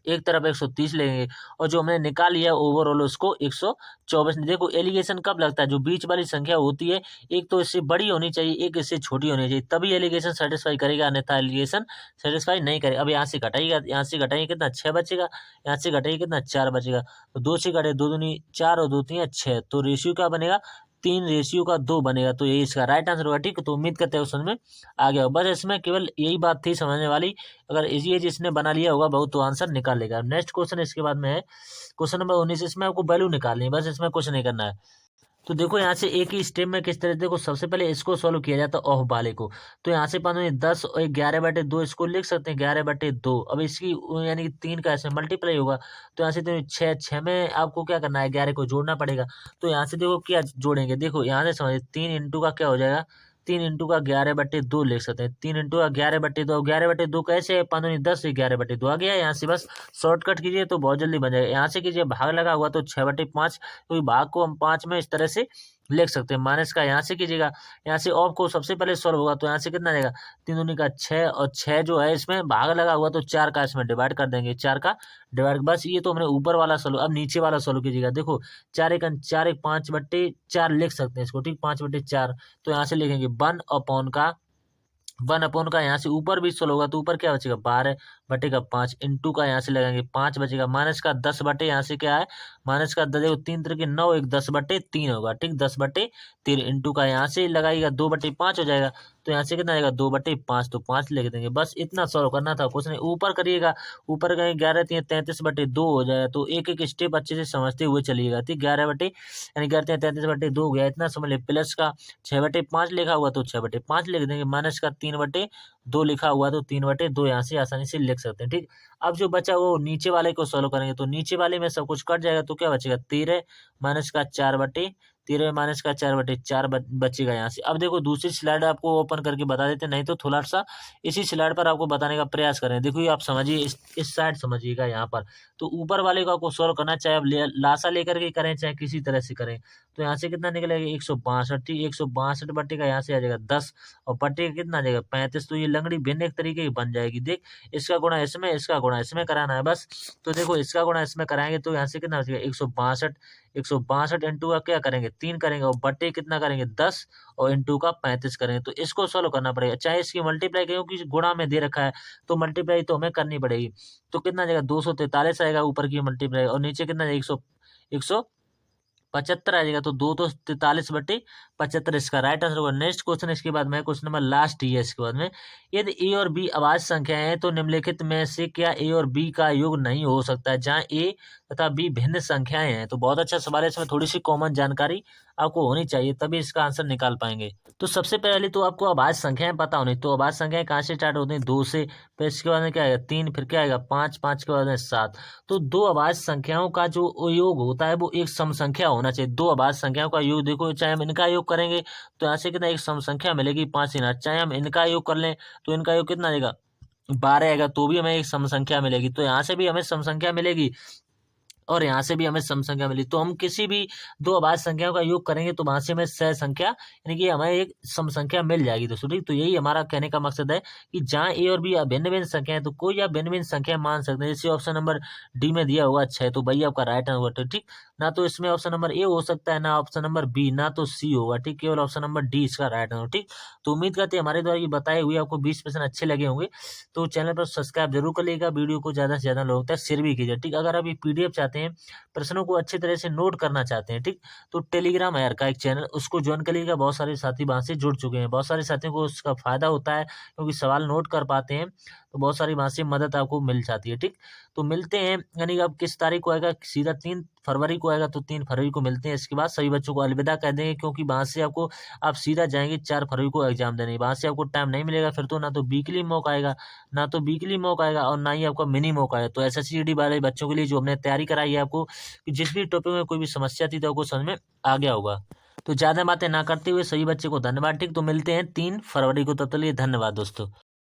S1: एक तरफ 130 लेंगे और जो हमने निकाल लिया ओवरऑल उसको 124। देखो एलिगेशन कब लगता है, जो बीच वाली संख्या होती है एक तो इससे बड़ी होनी चाहिए, एक इससे छोटी होनी चाहिए, तभी एलिगेशन सेटिस्फाई करेगा, अन्यथा एलिगेशन सेटिस्फाई नहीं करेगा। अब यहाँ से घटाइएगा, यहाँ से घटाइए कितना 6 बचेगा, यहाँ से घटाइए कितना 4 बचेगा, तो 2 से घटे 2 दूनी 4 और 2 तीन 6, तो रेशियो क्या बनेगा 3:2 बनेगा, तो यही इसका राइट आंसर होगा, ठीक। तो उम्मीद करते हैं उस में आ गया। बस इसमें केवल यही बात थी समझने वाली, अगर ये जिसने बना लिया होगा बहुत तो आंसर निकाल लेगा। नेक्स्ट क्वेश्चन इसके बाद में है क्वेश्चन नंबर 19। इसमें आपको वैल्यू निकालनी है, बस इसमें कुछ नहीं करना है। तो देखो यहाँ से एक ही स्टेप में किस तरह, देखो सबसे पहले इसको सॉल्व किया जाता है ऑफ वाले को। तो यहाँ से 10 और 11/2 इसको लिख सकते हैं 11/2। अब इसकी यानी कि 3 का ऐसे मल्टीप्लाई होगा, तो यहाँ से तो 6 में आपको क्या करना है 11 को जोड़ना पड़ेगा। तो यहाँ से देखो क्या जोड़ेंगे, देखो यहाँ से समझिए 3 इंटू का क्या हो जाएगा, 3 इंटू का 11/2 लिख सकते हैं, 3 इंटू का 11/2, 11/2 कैसे है 10 से 11/2 आ गया। यहाँ से बस शॉर्टकट कीजिए तो बहुत जल्दी बन जाएगा। यहाँ से कीजिए भाग लगा हुआ तो 6/5, क्योंकि भाग को हम 5 में इस तरह से लिख सकते हैं। माइनस का यहाँ से कीजिएगा, यहाँ से ऑफ को सबसे पहले सॉल्व होगा, तो यहाँ से कितना जाएगा 3 दूनी का 6 और 6 जो है इसमें भाग लगा हुआ तो 4 का इसमें डिवाइड कर देंगे, 4 का डिवाइड। बस ये तो हमने ऊपर वाला सोल्व, अब नीचे वाला सोल्व कीजिएगा। देखो 4 एक 4 एक 5/4 लिख सकते हैं इसको, ठीक, 5/4। तो यहाँ से लिखेंगे 1/का यहाँ से ऊपर भी सोल्व होगा तो ऊपर क्या बचेगा 12/5 इंटू का यहाँ से लगाएंगे 5 बचेगा, माइनस का 10 बटे यहाँ से क्या है माइनस का 10, देखो 3 तरह के 9 एक 10/3 होगा, ठीक, 10/3 इंटू का यहाँ से लगाइएगा 2/5 हो जाएगा। तो यहाँ से कितना आएगा 2/5, तो 5 लिख देंगे। बस इतना सॉल्व करना था, कुछ नहीं। ऊपर करिएगा, ऊपर गए 11 3 33/2 हो जाएगा। तो एक एक स्टेप अच्छे से समझते हुए चलिएगा, ठीक। 11 यानी 33/2 हो गया, इतना समझ ले। प्लस का 6/5 लिखा हुआ तो 6/5 लिख देंगे, माइनस का 3/2 लिखा हुआ तो 3/2 यहाँ से आसानी से लिख सकते हैं, ठीक। अब जो बचा वो नीचे वाले को सॉल्व करेंगे, तो नीचे वाले में सब कुछ कट जाएगा, तो क्या बचेगा 13 माइनस का 4/3 13 माइनस का 4/4 बचेगा यहाँ से। अब देखो दूसरी स्लाइड आपको ओपन करके बता देते, नहीं तो थोड़ा सा इसी स्लाइड पर आपको बताने का प्रयास करें। देखो ये आप समझिए, इस साइड समझिएगा यहाँ पर। तो ऊपर वाले को आपको सॉल्व करना, चाहे आप लासा लेकर के करें चाहे किसी तरह से करें। तो यहाँ से कितना निकलेगा 162, ठीक 162 बट्टे का यहाँ से आ जाएगा 10 और बट्टे का कितना आ जाएगा 35। तो ये लंगड़ी भिन्न एक तरीके की बन जाएगी। देख इसका गुणा इसमें, इसका गुणा इसमें कराना है बस। तो देखो इसका गुणा इसमें कराएंगे तो यहाँ से कितना बचेगा 162 इंटू का क्या करेंगे 3 करेंगे और बट्टे कितना करेंगे 10 और इंटू का 35 करेंगे। तो इसको सॉल्व करना पड़ेगा, चाहे इसकी मल्टीप्लाई क्योंकि गुणा में दे रखा है तो मल्टीप्लाई तो हमें करनी पड़ेगी। तो कितना जाएगा 243 आएगा ऊपर की मल्टीप्लाई और नीचे कितना जाएगा 175 आ जाएगा। तो 243/75 इसका राइट आंसर होगा। नेक्स्ट क्वेश्चन इसके बाद में क्वेश्चन नंबर लास्ट ही है इसके बाद में, यदि ए और बी अभाज्य संख्याएं हैं तो निम्नलिखित में से क्या ए और बी का योग नहीं हो सकता है जहां ए तथा बी भिन्न संख्याएं हैं। तो बहुत अच्छा सवाल है, इसमें थोड़ी सी कॉमन जानकारी आपको होनी चाहिए तभी इसका आंसर निकाल पाएंगे। तो सबसे पहले तो आपको अभाज्य संख्याएं पता होनी। तो अभाज्य संख्याएं कहाँ से स्टार्ट होती हैं 2 से, फिर इसके बाद में क्या आएगा 3, फिर क्या आएगा 5, 5 के बाद में 7। तो दो अभाज्य संख्याओं का जो योग होता है वो एक सम संख्या होना चाहिए। दो अभाज्य संख्याओं का योग देखो, चाहे हम इनका योग करेंगे तो यहाँ से कितना एक सम संख्या मिलेगी 5 ही ना, चाहे हम इनका योग कर लें तो इनका योग कितना आएगा 12 आएगा तो भी हमें एक सम संख्या मिलेगी। तो यहाँ से भी हमें सम संख्या मिलेगी और यहाँ से भी हमें सम संख्या मिली। तो हम किसी भी दो अभाज्य संख्याओं का योग करेंगे तो वहां से हमें सह संख्या यानी कि हमें एक सम संख्या मिल जाएगी दोस्तों, ठीक। तो यही हमारा कहने का मकसद है कि जहाँ ए और बी भिन्न भिन्न संख्या है तो कोई आप भिन्न भिन्न संख्या मान सकते हैं। जैसे ऑप्शन नंबर डी में दिया होगा 6 तो भैया आपका राइट आंसर होगा, ठीक। ना तो इसमें ऑप्शन नंबर ए हो सकता है, ना ऑप्शन नंबर बी, ना तो सी होगा, ठीक। केवल ऑप्शन नंबर डी इसका राइट आंसर, ठीक। तो उम्मीद करते हैं हमारे द्वारा ये बताए हुए आपको 20% अच्छे लगे होंगे। तो चैनल पर सब्सक्राइब जरूर कर लीजिएगा, वीडियो को ज्यादा से ज्यादा लोगों तक शेयर भी कीजिए, ठीक। अगर आप ये पीडीएफ चाहते हैं, प्रश्नों को अच्छी तरह से नोट करना चाहते हैं, ठीक, तो टेलीग्राम है का एक चैनल, उसको ज्वाइन कर लीजिएगा। बहुत सारे साथी वहां से जुड़ चुके हैं, बहुत सारे साथियों को उसका फायदा होता है क्योंकि सवाल नोट कर पाते हैं तो बहुत सारी वहां से मदद आपको मिल जाती है, ठीक। तो मिलते हैं यानी कि अब किस तारीख को आएगा, सीधा 3 फरवरी को आएगा तो 3 फरवरी को मिलते हैं। इसके बाद सभी बच्चों को अलविदा कह देंगे क्योंकि वहां से आपको आप सीधा जाएंगे 4 फरवरी को एग्जाम देने, वहां से आपको टाइम नहीं मिलेगा। फिर तो ना तो वीकली मॉक आएगा, ना तो वीकली मॉक आएगा और ना ही आपका मिनी मॉक आएगा। तो एसएससी वाले बच्चों के लिए जो हमने तैयारी कराई है आपको कि जिस भी टॉपिक में कोई भी समस्या थी तो आपको समझ में आ गया होगा। तो ज्यादा बातें ना करते हुए सभी बच्चे को धन्यवाद, ठीक। तो मिलते हैं 3 फरवरी को, तब तक के लिए धन्यवाद दोस्तों।